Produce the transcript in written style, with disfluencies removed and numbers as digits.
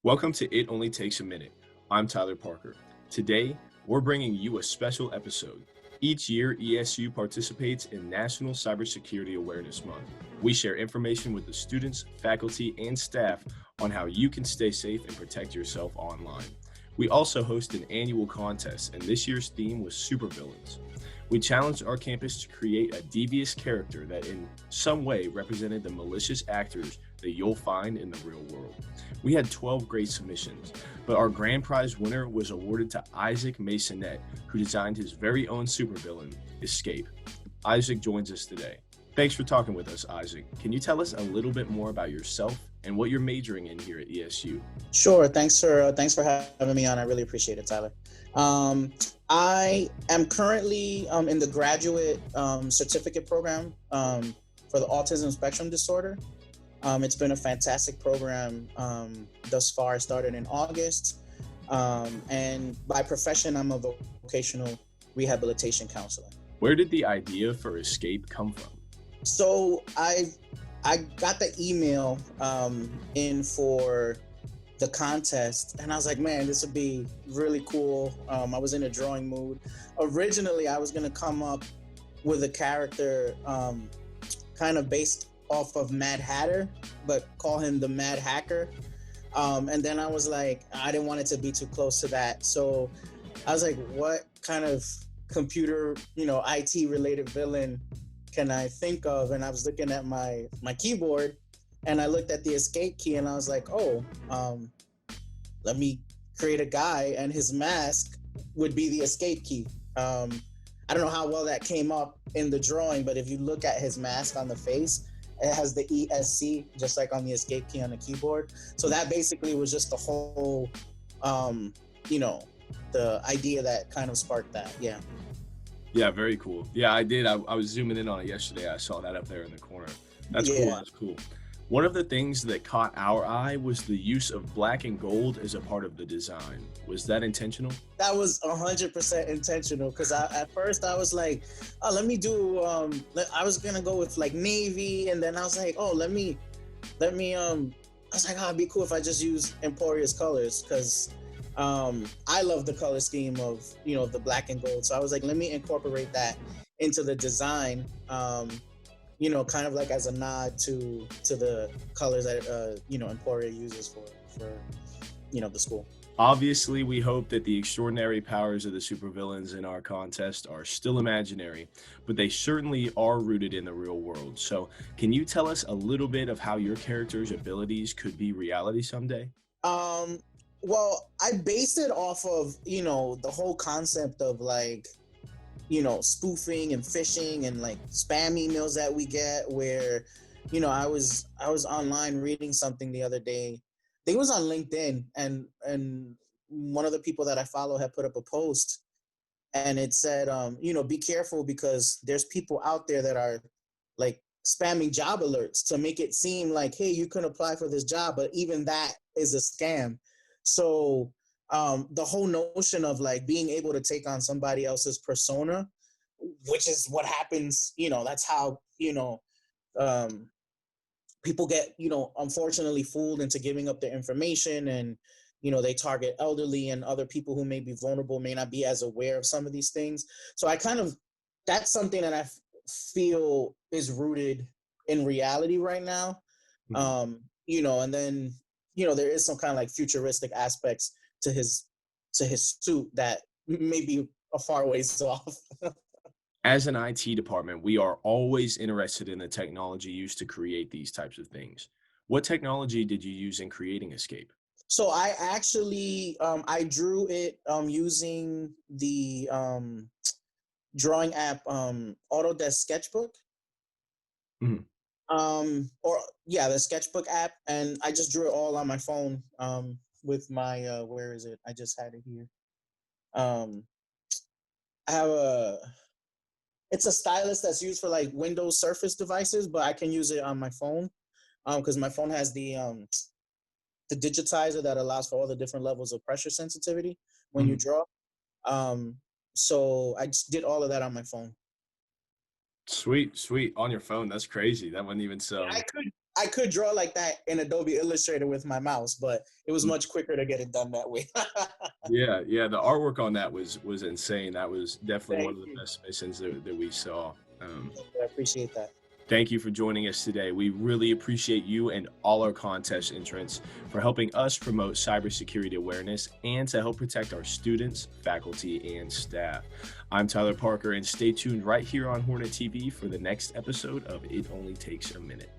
Welcome to It Only Takes a Minute. I'm Tyler Parker. Today, we're bringing you a special episode. Each year, ESU participates in National Cybersecurity Awareness Month. We share information with the students, faculty, and staff on how you can stay safe and protect yourself online. We also host an annual contest, and this year's theme was supervillains. We challenged our campus to create a devious character that in some way represented the malicious actors that you'll find in the real world. We had 12 great submissions, but our grand prize winner was awarded to Isaac Masonette, who designed his very own supervillain, Escape. Isaac joins us today. Thanks for talking with us, Isaac. Can you tell us a little bit more about yourself and what you're majoring in here at ESU? Sure. Thanks for having me on. I really appreciate it, Tyler. I am currently in the graduate certificate program for the autism spectrum disorder. It's been a fantastic program thus far. I started in August, and by profession, I'm a vocational rehabilitation counselor. Where did the idea for Escape come from? So I got the email in for the contest, and I was like, man, this would be really cool. I was in a drawing mood. Originally, I was gonna come up with a character kind of based off of Mad Hatter, but call him the Mad Hacker. And then I was like, I didn't want it to be too close to that. So I was like, what kind of computer, IT related villain can I think of? And I was looking at my keyboard, and I looked at the escape key, and I was like, let me create a guy, and his mask would be the escape key. I don't know how well that came up in the drawing, but if you look at his mask on the face, it has the ESC, just like on the escape key on the keyboard. So that basically was just the whole, the idea that kind of sparked that. Yeah. Yeah, very cool. Yeah, I did. I was zooming in on it yesterday. I saw that up there in the corner. That's cool. That's cool. One of the things that caught our eye was the use of black and gold as a part of the design. Was that intentional? That was 100% intentional, because at first I was like, oh, let me do, I was going to go with like navy, and then I was like, oh, I was like, it'd be cool if I just use Emporia's colors, because I love the color scheme of, the black and gold. So I was like, let me incorporate that into the design, kind of like as a nod to the colors that, Emporia uses for the school. Obviously, we hope that the extraordinary powers of the supervillains in our contest are still imaginary, but they certainly are rooted in the real world. So can you tell us a little bit of how your character's abilities could be reality someday? Well, I based it off of, the whole concept of like, spoofing and phishing and like spam emails that we get, where, I was online reading something the other day. I think it was on LinkedIn, and one of the people that I follow had put up a post, and it said, be careful, because there's people out there that are like spamming job alerts to make it seem like, hey, you can apply for this job, but even that is a scam. So the whole notion of like being able to take on somebody else's persona, which is what happens, that's how, people get, unfortunately fooled into giving up their information, and, they target elderly and other people who may be vulnerable, may not be as aware of some of these things. So that's something that I feel is rooted in reality right now. Mm-hmm. And then, there is some kind of like futuristic aspects to his suit that may be a far ways off. As an IT department, we are always interested in the technology used to create these types of things. What technology did you use in creating Escape? So I actually, I drew it using the drawing app Autodesk Sketchbook. Mm-hmm. The Sketchbook app, and I just drew it all on my phone with my where is it? I just had it here. I have it's a stylus that's used for like Windows Surface devices, but I can use it on my phone because my phone has the digitizer that allows for all the different levels of pressure sensitivity when you draw. So I just did all of that on my phone. Sweet. On your phone. That's crazy. That wasn't even so. I could draw like that in Adobe Illustrator with my mouse, but it was much quicker to get it done that way. Yeah, the artwork on that was insane. That was definitely one Thank of the you. best missions that we saw. I appreciate that. Thank you for joining us today. We really appreciate you and all our contest entrants for helping us promote cybersecurity awareness and to help protect our students, faculty, and staff. I'm Tyler Parker, and stay tuned right here on Hornet TV for the next episode of It Only Takes a Minute.